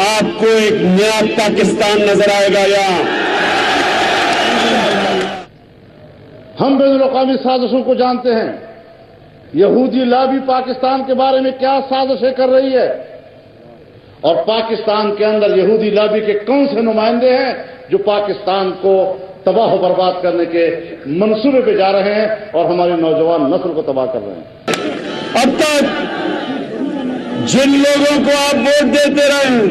آپ کو ایک نیا پاکستان نظر آئے گا یہاں. ہم بین الاقوامی سازشوں کو جانتے ہیں. یہودی لابی پاکستان کے بارے میں کیا سازشیں کر رہی ہے اور پاکستان کے اندر یہودی لابی کے کون سے نمائندے ہیں جو پاکستان کو تباہ و برباد کرنے کے منصوبے پہ جا رہے ہیں اور ہماری نوجوان نسل کو تباہ کر رہے ہیں. اب تک جن لوگوں کو آپ ووٹ دیتے رہے ہیں,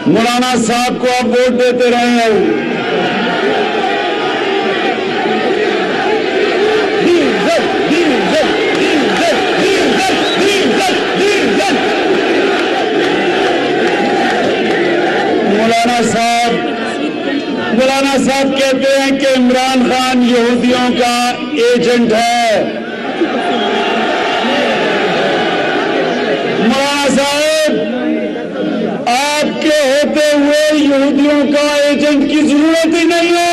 مولانا صاحب کو آپ ووٹ دیتے رہے ہیں, مولانا صاحب کہتے ہیں کہ عمران خان یہودیوں کا ایجنٹ ہے. مولانا صاحب, آپ کے ہوتے ہوئے یہودیوں کا ایجنٹ کی ضرورت ہی نہیں ہے.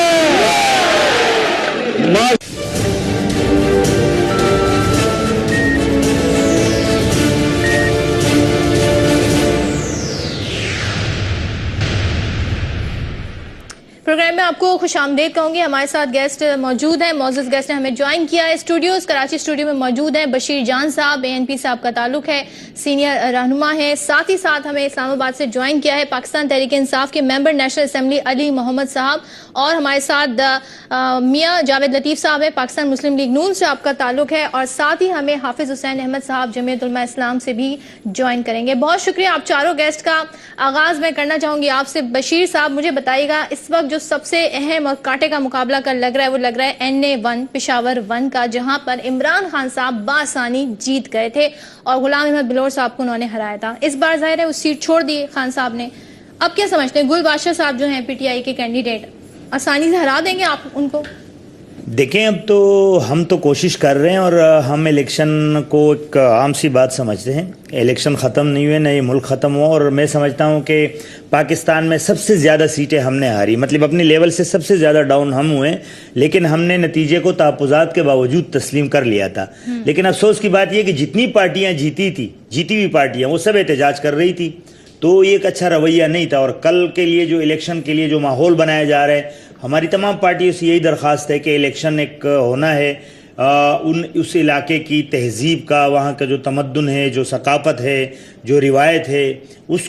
پروگرام میں آپ کو خوش آمدید کہوں گی. ہمارے ساتھ گیسٹ موجود ہیں, معزز گیسٹ نے ہمیں جوائن کیا ہے اسٹوڈیوز. کراچی اسٹوڈیو میں موجود ہیں بشیر جان صاحب, ANP صاحب کا تعلق ہے, سینئر رہنما ہے. ساتھ ہی ساتھ ہمیں اسلام آباد سے جوائن کیا ہے پاکستان تحریک انصاف کے ممبر نیشنل اسمبلی علی محمد صاحب, اور ہمارے ساتھ میاں جاوید لطیف صاحب ہے, پاکستان مسلم لیگ نون سے آپ کا تعلق ہے, اور ساتھ ہی ہمیں حافظ حسین احمد صاحب جمعیت علماء اسلام سے بھی جوائن کریں گے. بہت شکریہ آپ چاروں گیسٹ کا. آغاز میں کرنا چاہوں گی آپ سے. بشیر صاحب, مجھے بتائیے گا اس وقت جو سب سے اہم اور کانٹے کا مقابلہ کر لگ رہا ہے وہ لگ رہا ہے NA1 پشاور 1 کا, جہاں پر عمران خان صاحب بآسانی جیت گئے تھے اور غلام احمد بلور صاحب کو انہوں نے ہرایا تھا. اس بار ظاہر ہے اس سیٹ چھوڑ دی خان صاحب نے. اب کیا سمجھتے ہیں گل بادشاہ صاحب جو ہیں PTI کے کینڈیڈیٹ, آسانی سے ہرا دیں گے آپ ان کو؟ دیکھیں, اب تو ہم تو کوشش کر رہے ہیں اور ہم الیکشن کو ایک عام سی بات سمجھتے ہیں. الیکشن ختم نہیں ہوئے, نہ یہ ملک ختم ہوا, اور میں سمجھتا ہوں کہ پاکستان میں سب سے زیادہ سیٹیں ہم نے ہاری, مطلب اپنی لیول سے سب سے زیادہ ڈاؤن ہم ہوئے, لیکن ہم نے نتیجے کو تحفظات کے باوجود تسلیم کر لیا تھا. لیکن افسوس کی بات یہ کہ جتنی پارٹیاں جیتی ہوئی پارٹیاں وہ سب احتجاج کر رہی تھی, تو یہ ایک اچھا رویہ نہیں تھا. اور کل کے لیے جو الیکشن کے لیے جو ماحول بنایا جا رہا ہے, ہماری تمام پارٹیوں سے یہی درخواست ہے کہ الیکشن ایک ہونا ہے اس علاقے کی تہذیب کا, وہاں کا جو تمدن ہے, جو ثقافت ہے, جو روایت ہے, اس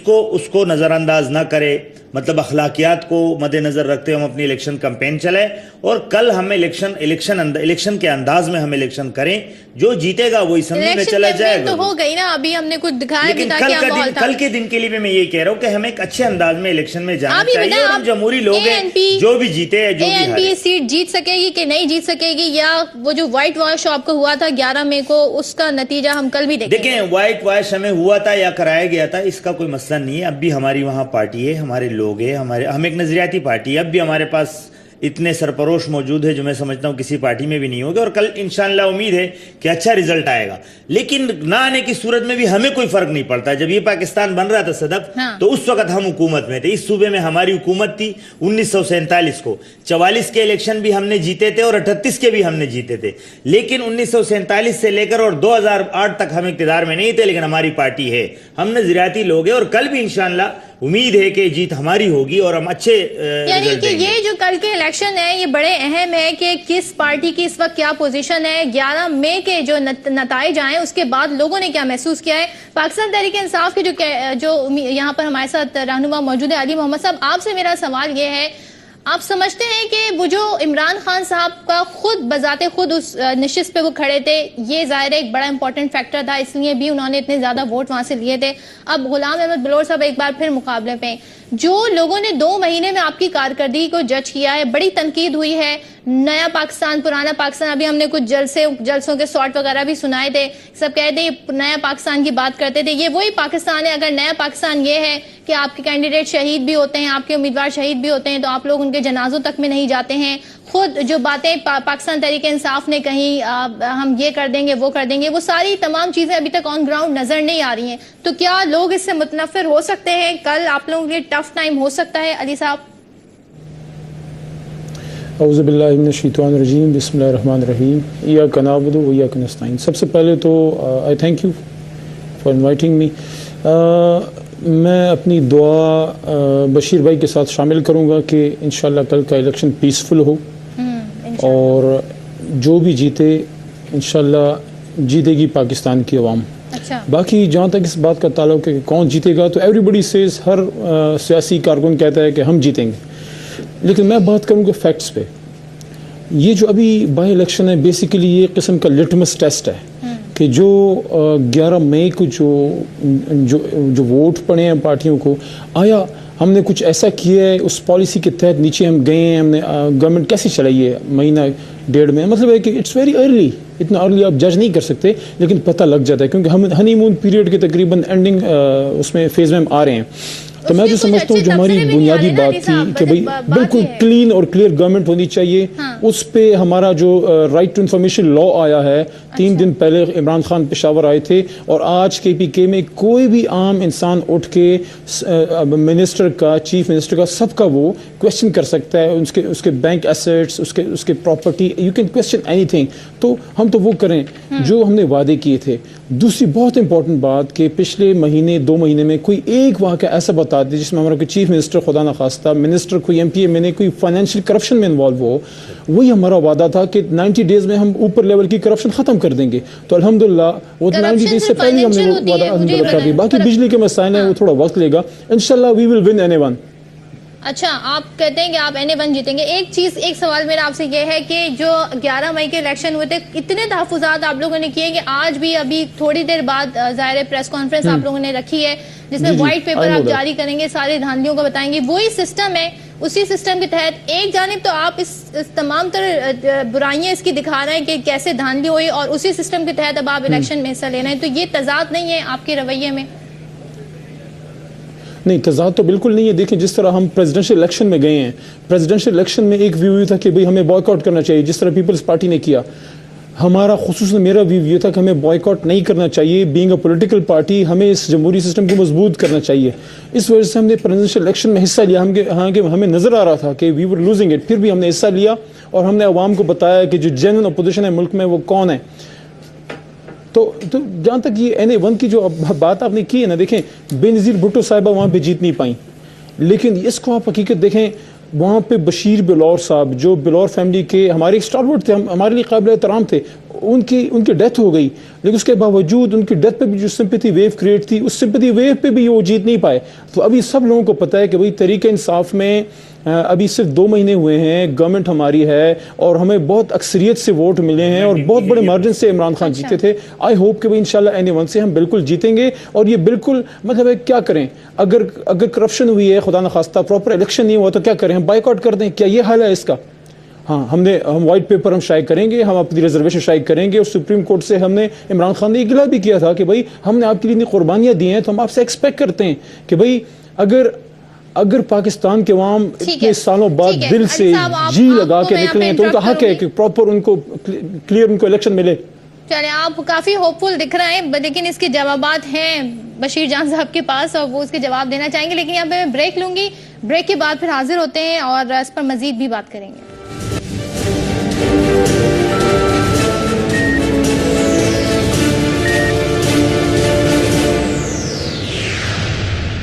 کو نظر انداز نہ کرے. مطلب اخلاقیات کو مد نظر رکھتے ہم اپنی الیکشن کمپین چلائیں, اور کل ہم الیکشن کے انداز میں ہم الیکشن کریں. جو جیتے گا وہ اسمبلی میں چلا جائے گا. تو ہو گئی نا, ابھی ہم نے کچھ دکھایا بھی تھا کہ کل کے دن کے لیے میں یہی کہہ رہا ہوں کہ ہمیں ایک اچھے انداز میں الیکشن میں جانا چاہیے. اور ہم جمہوری لوگ ہیں, جو بھی جیتے ہیں, جو بھی ANP سیٹ جیت سکے گی کہ نہیں جیت سکے گی, یا وہ جو وائٹ واش آپ کو ہوا تھا 11 مئی کو, اس کا نتیجہ ہم کل بھی دیکھیں. وائٹ واش ہمیں ہوا تھا یا کرایا گیا تھا, اس کا کوئی مسئلہ نہیں ہے. اب بھی ہماری وہاں پارٹی ہے, ہمارے لوگ ہیں, ہم ایک نظریاتی پارٹی ہے. اب بھی ہمارے پاس اتنے سرپروش موجود ہے جو میں سمجھتا ہوں کسی پارٹی میں بھی نہیں ہوگا, اور کل انشاءاللہ امید ہے کہ اچھا رزلٹ آئے گا. لیکن نہ آنے کی صورت میں بھی ہمیں کوئی فرق نہیں پڑتا. جب یہ پاکستان بن رہا تھا صدق, تو اس وقت ہم حکومت میں تھے. اس صوبے میں ہماری حکومت تھی 1947 کو. 44 کے الیکشن بھی ہم نے جیتے تھے اور 38 کے بھی ہم نے جیتے تھے. لیکن 1947 سے لے کر اور 2008 تک ہم اقتدار میں نہیں تھے, لیکن ہماری پارٹی ہے, ہم نظریاتی لوگ ہیں, اور کل بھی انشاءاللہ امید ہے کہ جیت ہماری ہوگی اور ہم اچھے یعنی کہ یہ جو کل کے الیکشن ہے یہ بڑے اہم ہے کہ کس پارٹی کی اس وقت کیا پوزیشن ہے. 11 مئی کے جو نتائج آئے اس کے بعد لوگوں نے کیا محسوس کیا ہے. پاکستان تحریک انصاف کے جو یہاں پر ہمارے ساتھ رہنما موجود ہے علی محمد صاحب, آپ سے میرا سوال یہ ہے, آپ سمجھتے ہیں کہ وہ جو عمران خان صاحب کا خود بذات خود اس نشست پہ وہ کھڑے تھے, یہ ظاہر ایک بڑا امپورٹنٹ فیکٹر تھا, اس لیے بھی انہوں نے اتنے زیادہ ووٹ وہاں سے لیے تھے. اب غلام احمد بلور صاحب ایک بار پھر مقابلے پہ, جو لوگوں نے 2 مہینے میں آپ کی کارکردگی کو جج کیا ہے, بڑی تنقید ہوئی ہے. نیا پاکستان پرانا پاکستان, ابھی ہم نے کچھ جلسوں کے شارٹ وغیرہ بھی سنائے تھے, سب کہتے ہیں یہ نیا پاکستان کی بات کرتے تھے. یہ وہی پاکستان ہے. اگر نیا پاکستان یہ ہے کہ آپ کے کینڈیڈیٹ شہید بھی ہوتے ہیں, آپ کے امیدوار شہید بھی ہوتے ہیں, تو آپ لوگ ان کے جنازوں تک میں نہیں جاتے ہیں. خود جو باتیں پاکستان تحریک انصاف نے کہیں ہم یہ کر دیں گے وہ کر دیں گے, وہ ساری تمام چیزیں ابھی تک آن گراؤنڈ نظر نہیں آ رہی ہیں. تو کیا لوگ اس سے متنفر ہو سکتے ہیں؟ کل آپ لوگوں کے لیے ٹف ٹائم ہو سکتا ہے. علی صاحب. اعوذ باللہ من الشیطان الرجیم, بسم اللہ الرحمن الرحیم. ایاک نعبد و ایاک نستعین. سب سے پہلے تو I thank you for inviting me. میں اپنی دعا بشیر بھائی کے ساتھ شامل کروں گا کہ انشاءاللہ کل کا الیکشن پیسفل ہو اور جو بھی جیتے انشاءاللہ جیتے گی پاکستان کی عوام. باقی جہاں تک اس بات کا تعلق ہے کہ کون جیتے گا تو ایوری بڈی سیز، ہر سیاسی کارکن کہتا ہے کہ ہم جیتیں گے، لیکن میں بات کروں گا فیکٹس پہ. یہ جو ابھی بائی الیکشن ہے بیسیکلی یہ قسم کا لٹمس ٹیسٹ ہے کہ جو 11 مئی کو جو ووٹ پڑے ہیں پارٹیوں کو، آیا ہم نے کچھ ایسا کیا ہے اس پالیسی کے تحت نیچے ہم گئے ہیں، ہم نے گورنمنٹ کیسے چلائی ہے مہینہ ڈیڑھ میں. مطلب ہے کہ اٹس ویری ارلی، اتنا ارلی آپ جج نہیں کر سکتے، لیکن پتہ لگ جاتا ہے کیونکہ ہم ہنی مون پیریڈ کے تقریباً اینڈنگ اس میں فیز میں ہم آ رہے ہیں. تو میں جو سمجھتا ہوں جو ہماری بنیادی بات تھی کہ بھائی بالکل کلین اور کلیئر گورنمنٹ ہونی چاہیے، اس پہ ہمارا جو رائٹ ٹو انفارمیشن لا آیا ہے 3 دن پہلے عمران خان پشاور آئے تھے، اور آج کے پی کے میں کوئی بھی عام انسان اٹھ کے منسٹر کا، چیف منسٹر کا، سب کا وہ کویشچن کر سکتا ہے، اس کے بینک ایسیٹس، اس کے property, you can question any thing. تو ہم تو وہ کریں جو ہم نے وعدے کیے تھے. دوسری بہت امپورٹنٹ بات کہ پچھلے مہینے 2 مہینے میں کوئی ایک واقعہ ایسا بتا دے جس میں ہمارا کوئی چیف منسٹر خدا نخواستہ منسٹر کوئی ایم پی اے میں نے کوئی فائنینشیل کرپشن میں انوالو ہو. وہی ہمارا وعدہ تھا کہ 90 ڈیز میں ہم اوپر لیول کی کرپشن ختم کر دیں گے. تو الحمدللہ وہ 90 ڈیز سے پہلے ہم نے وہ وعدہ الحمدللہ کر دیا. باقی بجلی کے مسائل ہیں وہ تھوڑا وقت لے گا، انشاءاللہ وی ول ون anyone. اچھا، آپ کہتے ہیں کہ آپ anyone جیتیں گے. ایک سوال میرا آپ سے یہ ہے کہ جو 11 مئی کے الیکشن ہوئے تھے، اتنے تحفظات آپ لوگوں نے کیے کہ آج بھی ابھی تھوڑی دیر بعد ظاہر پریس کانفرنس آپ لوگوں نے رکھی ہے جس میں وائٹ پیپر آپ جاری کریں گے، سارے دھاندلیوں کو بتائیں گے. وہی سسٹم ہے، اسی سسٹم کے تحت ایک جانب تو آپ اس تمام تر برائیاں اس کی دکھا رہے ہیں کہ کیسے دھاندلی ہوئی، اور اسی سسٹم کے تحت اب آپ الیکشن میں حصہ لے رہے ہیں. تو یہ تضاد نہیں ہے آپ کے رویے میں؟ نہیں، تضاد تو بالکل نہیں ہے. دیکھیں جس طرح ہم پریزیڈنشل الیکشن میں گئے ہیں، پریزیڈنشل الیکشن میں ایک ویو یہ تھا کہ بھئی ہمیں بوائے آؤٹ کرنا چاہیے، جس طرح پیپلز پارٹی نے کیا. ہمارا خصوصاً میرا ویو یہ تھا کہ ہمیں بوائے آؤٹ نہیں کرنا چاہیے. بینگ اے پولیٹیکل پارٹی ہمیں اس جمہوری سسٹم کو مضبوط کرنا چاہیے. اس وجہ سے ہم نے پریزیڈنشل الیکشن میں حصہ لیا. ہمیں نظر آ رہا تھا کہ وی ور لوزنگ اٹ، پھر بھی ہم نے حصہ لیا اور ہم نے عوام کو بتایا کہ جو جینوئن اپوزیشن ہے ملک میں وہ کون ہے. تو جہاں تک یہ NA1 کی جو بات آپ نے کی ہے نا، دیکھیں بے نظیر بھٹو صاحبہ وہاں پہ جیت نہیں پائیں، لیکن اس کو آپ حقیقت دیکھیں وہاں پہ بشیر بلور صاحب جو بلور فیملی کے ہمارے ایک اسٹارورڈ تھے، ہمارے لیے قابل احترام تھے، ان کی ڈیتھ ہو گئی، لیکن اس کے باوجود ان کی ڈیتھ پہ بھی جو سمپیتھی ویو کریٹ تھی، اس سمپیتھی ویو پہ بھی وہ جیت نہیں پائے. تو ابھی سب لوگوں کو پتہ ہے کہ بھئی تحریک انصاف میں ابھی صرف 2 مہینے ہوئے ہیں، گورنمنٹ ہماری ہے اور ہمیں بہت اکثریت سے ووٹ ملے ہیں اور بہت بڑے مارجن سے عمران خان جیتے تھے. آئی ہوپ کہ انشاءاللہ NA1 سے ہم بالکل جیتیں گے. اور یہ بالکل مطلب ہے کیا کریں، اگر کرپشن ہوئی ہے خدا نخواستہ، پراپر الیکشن نہیں ہوا تو کیا کریں، ہم بائیک آؤٹ کر دیں؟ کیا یہ حال ہے اس کا؟ ہاں، ہم وائٹ پیپر ہم شائع کریں گے، ہم اپنی ریزرویشن شائع کریں گے. اور سپریم کورٹ سے ہم نے عمران خان نے اطلاع بھی کیا تھا کہ بھائی ہم نے آپ کے لیے اتنی قربانیاں دی ہیں تو ہم آپ سے ایکسپیکٹ کرتے ہیں کہ بھائی اگر پاکستان کے عوام اتنے سالوں بعد دل سے جی لگا کے نکلیں تو ان کا حق ہے کہ پراپر ان کو کلیئر ان کو الیکشن ملے. چلیں، آپ کافی ہوپ فل دکھ رہے ہیں، لیکن اس کے جوابات ہیں بشیر جان صاحب کے پاس اور وہ اس کے جواب دینا چاہیں گے. لیکن یہاں پہ میں بریک لوں گی، بریک کے بعد پھر حاضر ہوتے ہیں اور اس پر مزید بھی بات کریں گے.